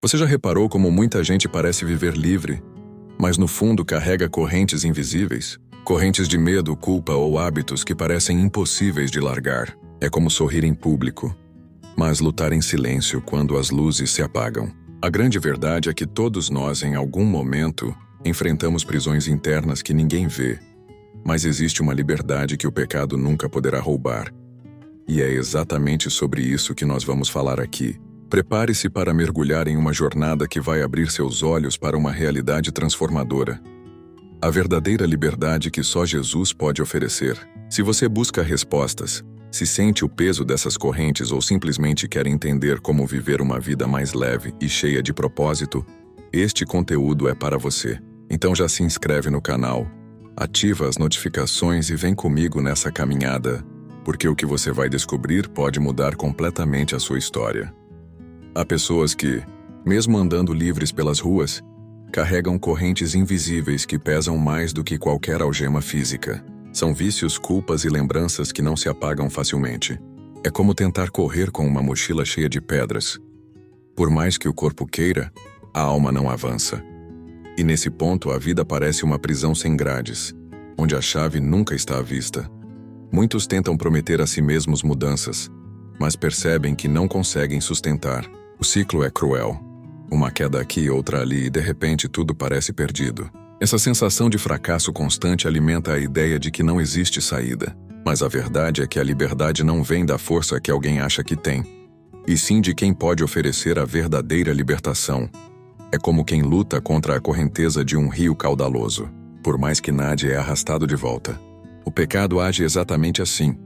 Você já reparou como muita gente parece viver livre, mas no fundo carrega correntes invisíveis? Correntes de medo, culpa ou hábitos que parecem impossíveis de largar. É como sorrir em público, mas lutar em silêncio quando as luzes se apagam. A grande verdade é que todos nós, em algum momento, enfrentamos prisões internas que ninguém vê, mas existe uma liberdade que o pecado nunca poderá roubar. E é exatamente sobre isso que nós vamos falar aqui. Prepare-se para mergulhar em uma jornada que vai abrir seus olhos para uma realidade transformadora. A verdadeira liberdade que só Jesus pode oferecer. Se você busca respostas, se sente o peso dessas correntes ou simplesmente quer entender como viver uma vida mais leve e cheia de propósito, este conteúdo é para você. Então já se inscreve no canal, ativa as notificações e vem comigo nessa caminhada, porque o que você vai descobrir pode mudar completamente a sua história. Há pessoas que, mesmo andando livres pelas ruas, carregam correntes invisíveis que pesam mais do que qualquer algema física. São vícios, culpas e lembranças que não se apagam facilmente. É como tentar correr com uma mochila cheia de pedras. Por mais que o corpo queira, a alma não avança. E nesse ponto a vida parece uma prisão sem grades, onde a chave nunca está à vista. Muitos tentam prometer a si mesmos mudanças, mas percebem que não conseguem sustentar. O ciclo é cruel. Uma queda aqui, outra ali e de repente tudo parece perdido. Essa sensação de fracasso constante alimenta a ideia de que não existe saída. Mas a verdade é que a liberdade não vem da força que alguém acha que tem, e sim de quem pode oferecer a verdadeira libertação. É como quem luta contra a correnteza de um rio caudaloso. Por mais que nade, é arrastado de volta. O pecado age exatamente assim.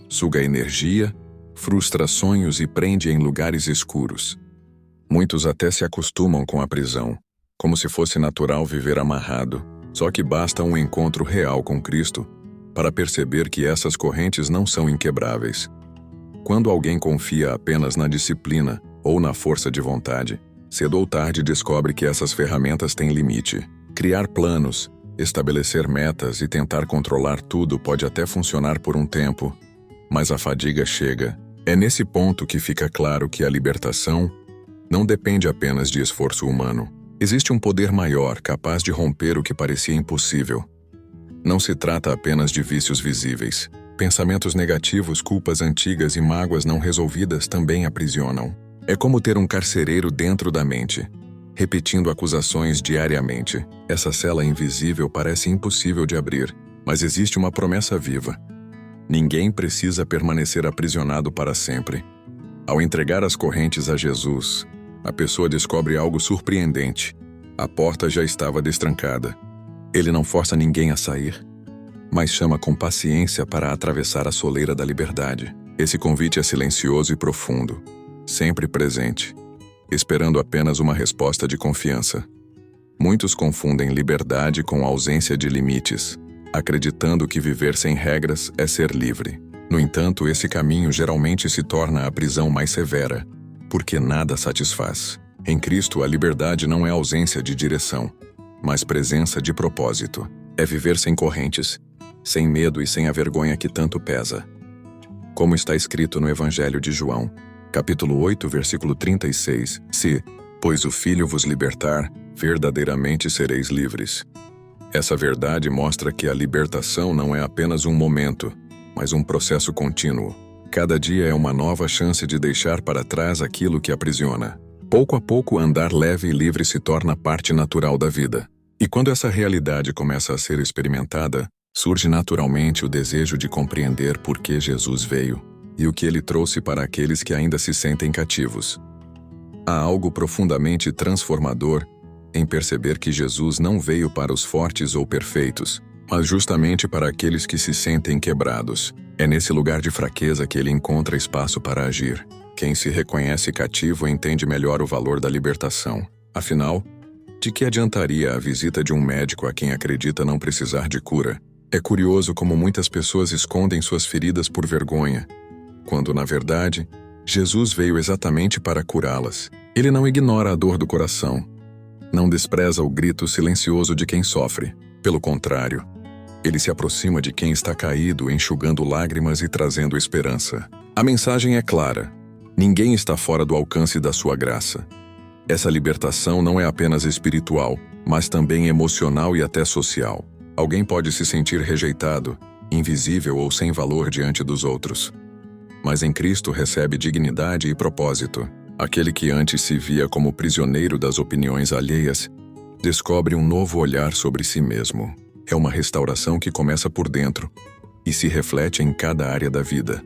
Suga energia, frustra sonhos e prende em lugares escuros. Muitos até se acostumam com a prisão, como se fosse natural viver amarrado, só que basta um encontro real com Cristo para perceber que essas correntes não são inquebráveis. Quando alguém confia apenas na disciplina ou na força de vontade, cedo ou tarde descobre que essas ferramentas têm limite. Criar planos, estabelecer metas e tentar controlar tudo pode até funcionar por um tempo, mas a fadiga chega. É nesse ponto que fica claro que a libertação não depende apenas de esforço humano. Existe um poder maior capaz de romper o que parecia impossível. Não se trata apenas de vícios visíveis. Pensamentos negativos, culpas antigas e mágoas não resolvidas também aprisionam. É como ter um carcereiro dentro da mente, repetindo acusações diariamente. Essa cela invisível parece impossível de abrir, mas existe uma promessa viva. Ninguém precisa permanecer aprisionado para sempre. Ao entregar as correntes a Jesus, a pessoa descobre algo surpreendente. A porta já estava destrancada. Ele não força ninguém a sair, mas chama com paciência para atravessar a soleira da liberdade. Esse convite é silencioso e profundo, sempre presente, esperando apenas uma resposta de confiança. Muitos confundem liberdade com ausência de limites, acreditando que viver sem regras é ser livre. No entanto, esse caminho geralmente se torna a prisão mais severa, porque nada satisfaz. Em Cristo, a liberdade não é ausência de direção, mas presença de propósito. É viver sem correntes, sem medo e sem a vergonha que tanto pesa. Como está escrito no Evangelho de João, capítulo 8, versículo 36, se, pois o Filho vos libertar, verdadeiramente sereis livres. Essa verdade mostra que a libertação não é apenas um momento, mas um processo contínuo. Cada dia é uma nova chance de deixar para trás aquilo que aprisiona. Pouco a pouco, andar leve e livre se torna parte natural da vida. E quando essa realidade começa a ser experimentada, surge naturalmente o desejo de compreender por que Jesus veio e o que ele trouxe para aqueles que ainda se sentem cativos. Há algo profundamente transformador em perceber que Jesus não veio para os fortes ou perfeitos, mas justamente para aqueles que se sentem quebrados. É nesse lugar de fraqueza que ele encontra espaço para agir. Quem se reconhece cativo entende melhor o valor da libertação. Afinal, de que adiantaria a visita de um médico a quem acredita não precisar de cura? É curioso como muitas pessoas escondem suas feridas por vergonha, quando, na verdade, Jesus veio exatamente para curá-las. Ele não ignora a dor do coração, não despreza o grito silencioso de quem sofre. Pelo contrário, ele se aproxima de quem está caído, enxugando lágrimas e trazendo esperança. A mensagem é clara: ninguém está fora do alcance da sua graça. Essa libertação não é apenas espiritual, mas também emocional e até social. Alguém pode se sentir rejeitado, invisível ou sem valor diante dos outros. Mas em Cristo recebe dignidade e propósito. Aquele que antes se via como prisioneiro das opiniões alheias, descobre um novo olhar sobre si mesmo. É uma restauração que começa por dentro e se reflete em cada área da vida.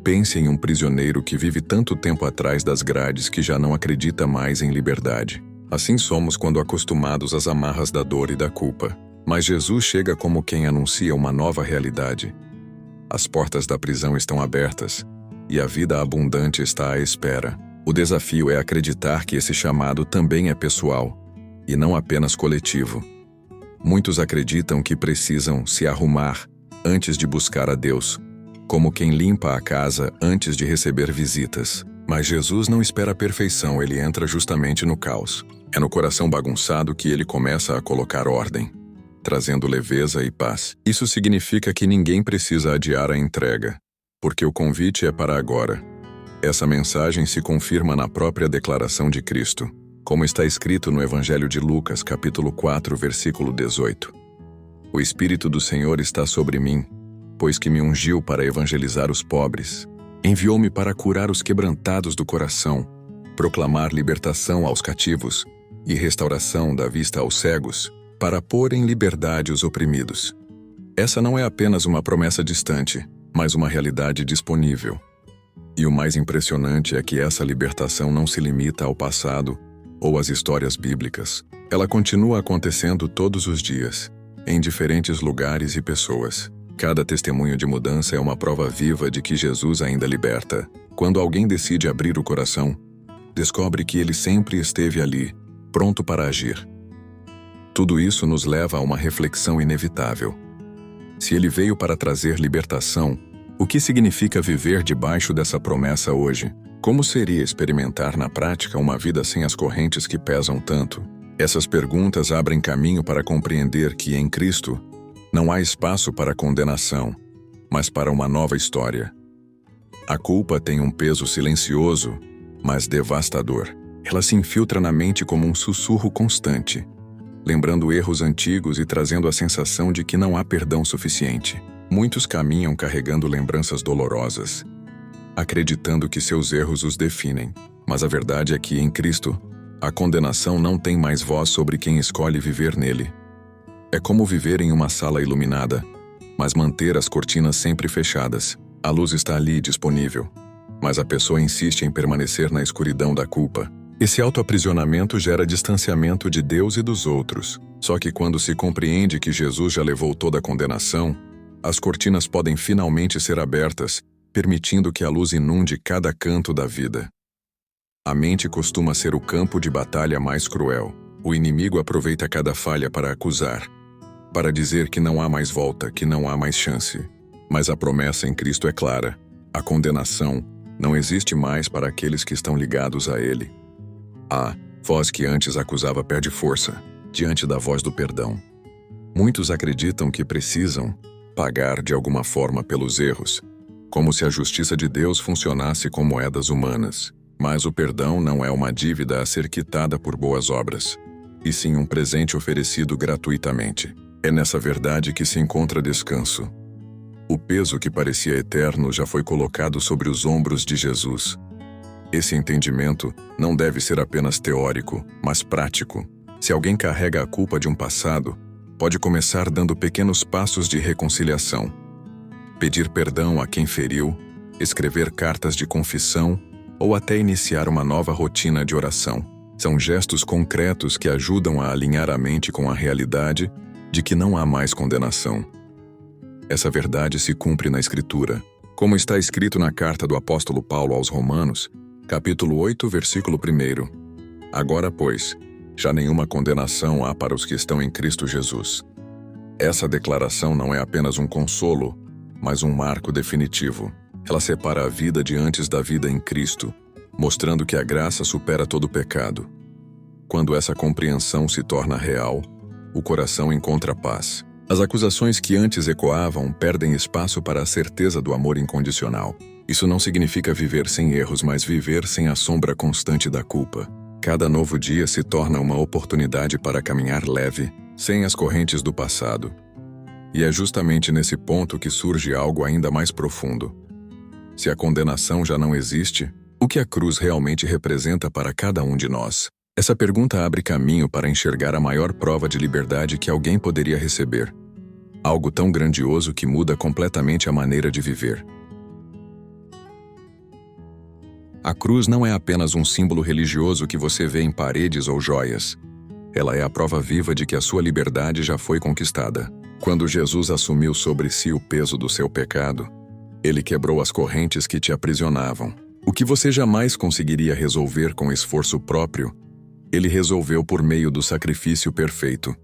Pense em um prisioneiro que vive tanto tempo atrás das grades que já não acredita mais em liberdade. Assim somos quando acostumados às amarras da dor e da culpa. Mas Jesus chega como quem anuncia uma nova realidade. As portas da prisão estão abertas e a vida abundante está à espera. O desafio é acreditar que esse chamado também é pessoal e não apenas coletivo. Muitos acreditam que precisam se arrumar antes de buscar a Deus, como quem limpa a casa antes de receber visitas. Mas Jesus não espera a perfeição, ele entra justamente no caos. É no coração bagunçado que ele começa a colocar ordem, trazendo leveza e paz. Isso significa que ninguém precisa adiar a entrega, porque o convite é para agora. Essa mensagem se confirma na própria declaração de Cristo, como está escrito no Evangelho de Lucas, capítulo 4, versículo 18. O Espírito do Senhor está sobre mim, pois que me ungiu para evangelizar os pobres. Enviou-me para curar os quebrantados do coração, proclamar libertação aos cativos e restauração da vista aos cegos, para pôr em liberdade os oprimidos. Essa não é apenas uma promessa distante, mas uma realidade disponível. E o mais impressionante é que essa libertação não se limita ao passado ou às histórias bíblicas. Ela continua acontecendo todos os dias, em diferentes lugares e pessoas. Cada testemunho de mudança é uma prova viva de que Jesus ainda liberta. Quando alguém decide abrir o coração, descobre que ele sempre esteve ali, pronto para agir. Tudo isso nos leva a uma reflexão inevitável. Se ele veio para trazer libertação, o que significa viver debaixo dessa promessa hoje? Como seria experimentar na prática uma vida sem as correntes que pesam tanto? Essas perguntas abrem caminho para compreender que em Cristo não há espaço para condenação, mas para uma nova história. A culpa tem um peso silencioso, mas devastador. Ela se infiltra na mente como um sussurro constante, lembrando erros antigos e trazendo a sensação de que não há perdão suficiente. Muitos caminham carregando lembranças dolorosas, acreditando que seus erros os definem. Mas a verdade é que, em Cristo, a condenação não tem mais voz sobre quem escolhe viver nele. É como viver em uma sala iluminada, mas manter as cortinas sempre fechadas. A luz está ali disponível, mas a pessoa insiste em permanecer na escuridão da culpa. Esse autoaprisionamento gera distanciamento de Deus e dos outros. Só que quando se compreende que Jesus já levou toda a condenação, as cortinas podem finalmente ser abertas, permitindo que a luz inunde cada canto da vida. A mente costuma ser o campo de batalha mais cruel. O inimigo aproveita cada falha para acusar, para dizer que não há mais volta, que não há mais chance. Mas a promessa em Cristo é clara. A condenação não existe mais para aqueles que estão ligados a Ele. A voz que antes acusava perde força diante da voz do perdão. Muitos acreditam que precisam pagar de alguma forma pelos erros, como se a justiça de Deus funcionasse com moedas humanas. Mas o perdão não é uma dívida a ser quitada por boas obras, e sim um presente oferecido gratuitamente. É nessa verdade que se encontra descanso. O peso que parecia eterno já foi colocado sobre os ombros de Jesus. Esse entendimento não deve ser apenas teórico, mas prático. Se alguém carrega a culpa de um passado, pode começar dando pequenos passos de reconciliação. Pedir perdão a quem feriu, escrever cartas de confissão ou até iniciar uma nova rotina de oração. São gestos concretos que ajudam a alinhar a mente com a realidade de que não há mais condenação. Essa verdade se cumpre na Escritura, como está escrito na carta do apóstolo Paulo aos Romanos, capítulo 8, versículo 1. Agora, pois, já nenhuma condenação há para os que estão em Cristo Jesus. Essa declaração não é apenas um consolo, mas um marco definitivo. Ela separa a vida de antes da vida em Cristo, mostrando que a graça supera todo pecado. Quando essa compreensão se torna real, o coração encontra paz. As acusações que antes ecoavam perdem espaço para a certeza do amor incondicional. Isso não significa viver sem erros, mas viver sem a sombra constante da culpa. Cada novo dia se torna uma oportunidade para caminhar leve, sem as correntes do passado. E é justamente nesse ponto que surge algo ainda mais profundo. Se a condenação já não existe, o que a cruz realmente representa para cada um de nós? Essa pergunta abre caminho para enxergar a maior prova de liberdade que alguém poderia receber. Algo tão grandioso que muda completamente a maneira de viver. A cruz não é apenas um símbolo religioso que você vê em paredes ou joias. Ela é a prova viva de que a sua liberdade já foi conquistada. Quando Jesus assumiu sobre si o peso do seu pecado, ele quebrou as correntes que te aprisionavam. O que você jamais conseguiria resolver com esforço próprio, ele resolveu por meio do sacrifício perfeito.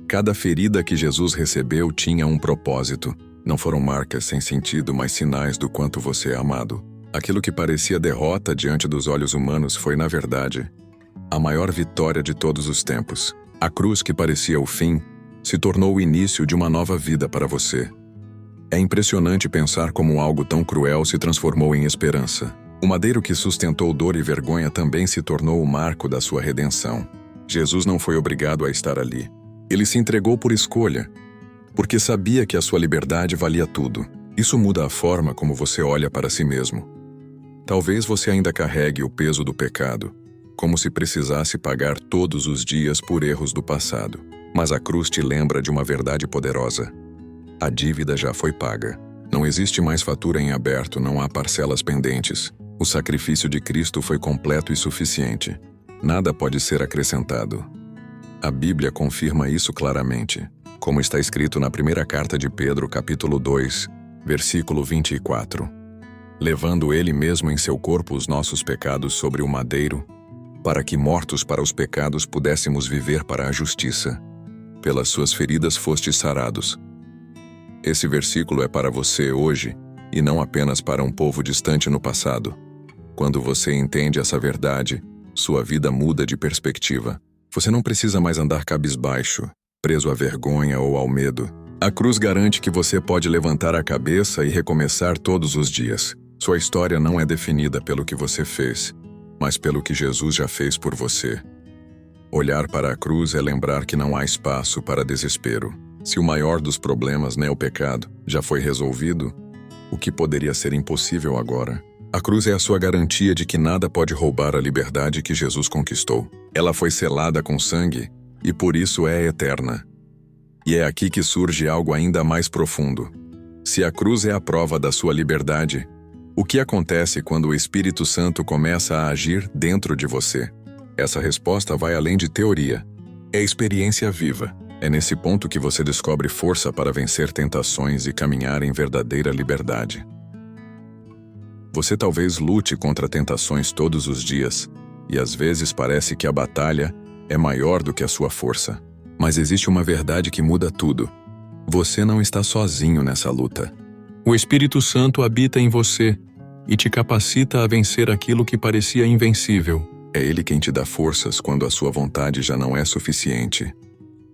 Cada ferida que Jesus recebeu tinha um propósito. Não foram marcas sem sentido, mas sinais do quanto você é amado. Aquilo que parecia derrota diante dos olhos humanos foi, na verdade, a maior vitória de todos os tempos. A cruz que parecia o fim se tornou o início de uma nova vida para você. É impressionante pensar como algo tão cruel se transformou em esperança. O madeiro que sustentou dor e vergonha também se tornou o marco da sua redenção. Jesus não foi obrigado a estar ali. Ele se entregou por escolha, porque sabia que a sua liberdade valia tudo. Isso muda a forma como você olha para si mesmo. Talvez você ainda carregue o peso do pecado, como se precisasse pagar todos os dias por erros do passado. Mas a cruz te lembra de uma verdade poderosa. A dívida já foi paga. Não existe mais fatura em aberto, não há parcelas pendentes. O sacrifício de Cristo foi completo e suficiente. Nada pode ser acrescentado. A Bíblia confirma isso claramente, como está escrito na primeira carta de Pedro, capítulo 2, versículo 24. Levando ele mesmo em seu corpo os nossos pecados sobre o madeiro, para que mortos para os pecados pudéssemos viver para a justiça. Pelas suas feridas fostes sarados. Esse versículo é para você hoje, e não apenas para um povo distante no passado. Quando você entende essa verdade, sua vida muda de perspectiva. Você não precisa mais andar cabisbaixo, preso à vergonha ou ao medo. A cruz garante que você pode levantar a cabeça e recomeçar todos os dias. Sua história não é definida pelo que você fez, mas pelo que Jesus já fez por você. Olhar para a cruz é lembrar que não há espaço para desespero. Se o maior dos problemas, o pecado, já foi resolvido, o que poderia ser impossível agora? A cruz é a sua garantia de que nada pode roubar a liberdade que Jesus conquistou. Ela foi selada com sangue e por isso é eterna. E é aqui que surge algo ainda mais profundo. Se a cruz é a prova da sua liberdade, o que acontece quando o Espírito Santo começa a agir dentro de você? Essa resposta vai além de teoria. É experiência viva. É nesse ponto que você descobre força para vencer tentações e caminhar em verdadeira liberdade. Você talvez lute contra tentações todos os dias, e às vezes parece que a batalha é maior do que a sua força. Mas existe uma verdade que muda tudo. Você não está sozinho nessa luta. O Espírito Santo habita em você e te capacita a vencer aquilo que parecia invencível. É Ele quem te dá forças quando a sua vontade já não é suficiente.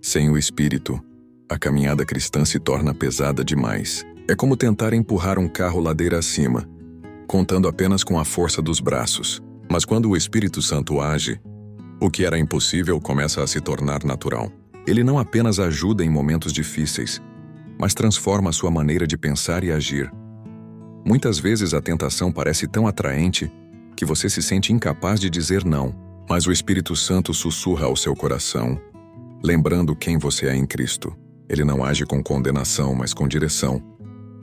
Sem o Espírito, a caminhada cristã se torna pesada demais. É como tentar empurrar um carro ladeira acima, contando apenas com a força dos braços. Mas quando o Espírito Santo age, o que era impossível começa a se tornar natural. Ele não apenas ajuda em momentos difíceis, mas transforma a sua maneira de pensar e agir. Muitas vezes a tentação parece tão atraente que você se sente incapaz de dizer não, mas o Espírito Santo sussurra ao seu coração, lembrando quem você é em Cristo. Ele não age com condenação, mas com direção,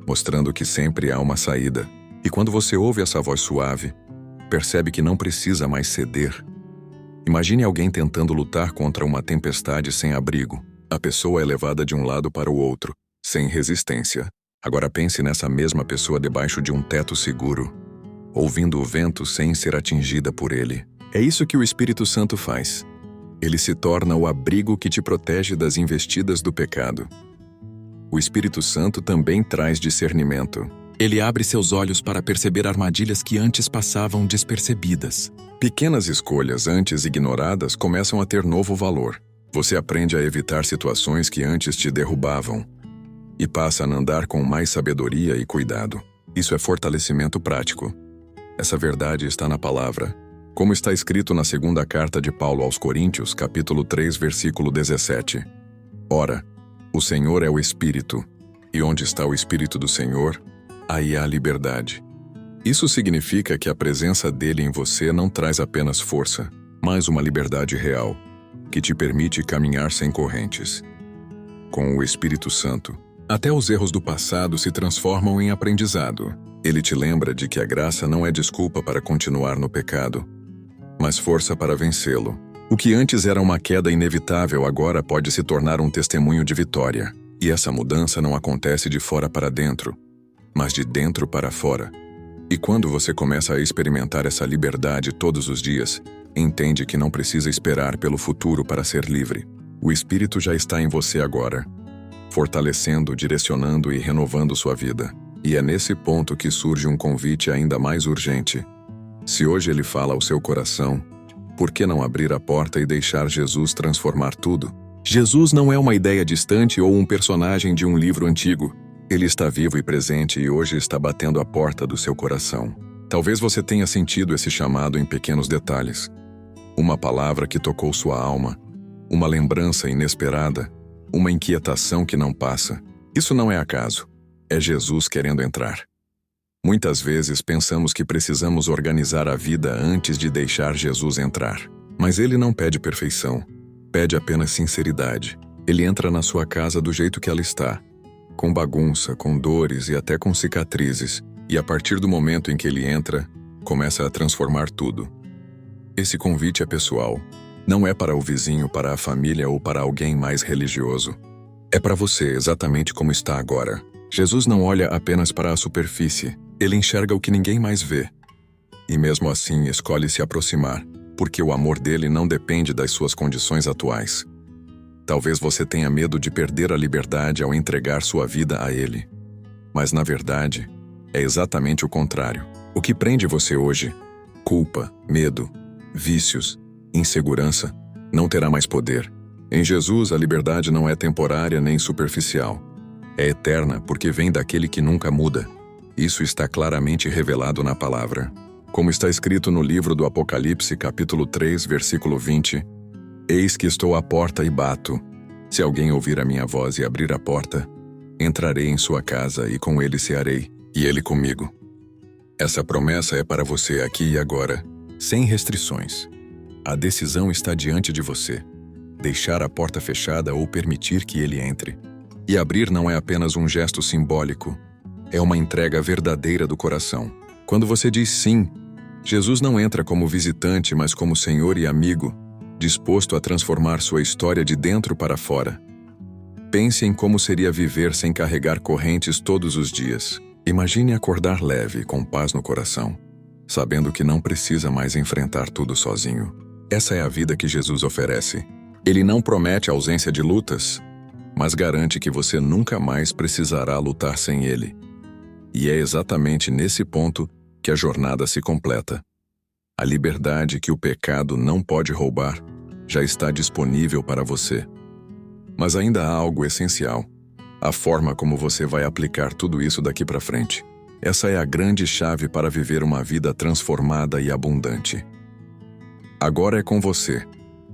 mostrando que sempre há uma saída. E quando você ouve essa voz suave, percebe que não precisa mais ceder. Imagine alguém tentando lutar contra uma tempestade sem abrigo. A pessoa é levada de um lado para o outro, sem resistência. Agora pense nessa mesma pessoa debaixo de um teto seguro, ouvindo o vento sem ser atingida por ele. É isso que o Espírito Santo faz. Ele se torna o abrigo que te protege das investidas do pecado. O Espírito Santo também traz discernimento. Ele abre seus olhos para perceber armadilhas que antes passavam despercebidas. Pequenas escolhas antes ignoradas começam a ter novo valor. Você aprende a evitar situações que antes te derrubavam e passa a andar com mais sabedoria e cuidado. Isso é fortalecimento prático. Essa verdade está na palavra. Como está escrito na segunda carta de Paulo aos Coríntios, capítulo 3, versículo 17. Ora, o Senhor é o Espírito, e onde está o Espírito do Senhor, aí há liberdade. Isso significa que a presença dele em você não traz apenas força, mas uma liberdade real, que te permite caminhar sem correntes. Com o Espírito Santo, até os erros do passado se transformam em aprendizado. Ele te lembra de que a graça não é desculpa para continuar no pecado, mas força para vencê-lo. O que antes era uma queda inevitável agora pode se tornar um testemunho de vitória. E essa mudança não acontece de fora para dentro, mas de dentro para fora. E quando você começa a experimentar essa liberdade todos os dias, entende que não precisa esperar pelo futuro para ser livre. O Espírito já está em você agora, fortalecendo, direcionando e renovando sua vida. E é nesse ponto que surge um convite ainda mais urgente. Se hoje ele fala ao seu coração, por que não abrir a porta e deixar Jesus transformar tudo? Jesus não é uma ideia distante ou um personagem de um livro antigo. Ele está vivo e presente e hoje está batendo a porta do seu coração. Talvez você tenha sentido esse chamado em pequenos detalhes. Uma palavra que tocou sua alma, uma lembrança inesperada, uma inquietação que não passa. Isso não é acaso. É Jesus querendo entrar. Muitas vezes pensamos que precisamos organizar a vida antes de deixar Jesus entrar. Mas ele não pede perfeição. Pede apenas sinceridade. Ele entra na sua casa do jeito que ela está, com bagunça, com dores e até com cicatrizes. E a partir do momento em que ele entra, começa a transformar tudo. Esse convite é pessoal. Não é para o vizinho, para a família ou para alguém mais religioso. É para você exatamente como está agora. Jesus não olha apenas para a superfície. Ele enxerga o que ninguém mais vê. E mesmo assim escolhe se aproximar, porque o amor dele não depende das suas condições atuais. Talvez você tenha medo de perder a liberdade ao entregar sua vida a ele. Mas na verdade, é exatamente o contrário. O que prende você hoje, culpa, medo, vícios, insegurança, não terá mais poder. Em Jesus, a liberdade não é temporária nem superficial. É eterna porque vem daquele que nunca muda. Isso está claramente revelado na palavra. Como está escrito no livro do Apocalipse, capítulo 3, versículo 20, Eis que estou à porta e bato. Se alguém ouvir a minha voz e abrir a porta, entrarei em sua casa e com ele cearei, e ele comigo. Essa promessa é para você aqui e agora, sem restrições. A decisão está diante de você. Deixar a porta fechada ou permitir que ele entre. E abrir não é apenas um gesto simbólico, é uma entrega verdadeira do coração. Quando você diz sim, Jesus não entra como visitante, mas como Senhor e amigo, disposto a transformar sua história de dentro para fora. Pense em como seria viver sem carregar correntes todos os dias. Imagine acordar leve, com paz no coração, sabendo que não precisa mais enfrentar tudo sozinho. Essa é a vida que Jesus oferece. Ele não promete ausência de lutas, mas garante que você nunca mais precisará lutar sem ele. E é exatamente nesse ponto que a jornada se completa. A liberdade que o pecado não pode roubar já está disponível para você. Mas ainda há algo essencial: a forma como você vai aplicar tudo isso daqui para frente. Essa é a grande chave para viver uma vida transformada e abundante. Agora é com você.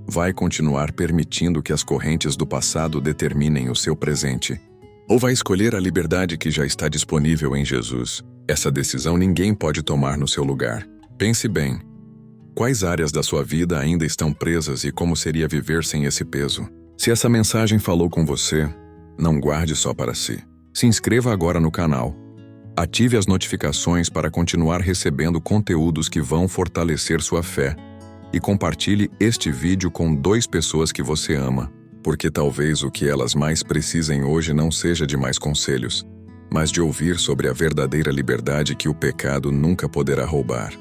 Vai continuar permitindo que as correntes do passado determinem o seu presente? Ou vai escolher a liberdade que já está disponível em Jesus? Essa decisão ninguém pode tomar no seu lugar. Pense bem. Quais áreas da sua vida ainda estão presas e como seria viver sem esse peso? Se essa mensagem falou com você, não guarde só para si. Se inscreva agora no canal. Ative as notificações para continuar recebendo conteúdos que vão fortalecer sua fé. E compartilhe este vídeo com 2 pessoas que você ama, porque talvez o que elas mais precisem hoje não seja de mais conselhos, mas de ouvir sobre a verdadeira liberdade que o pecado nunca poderá roubar.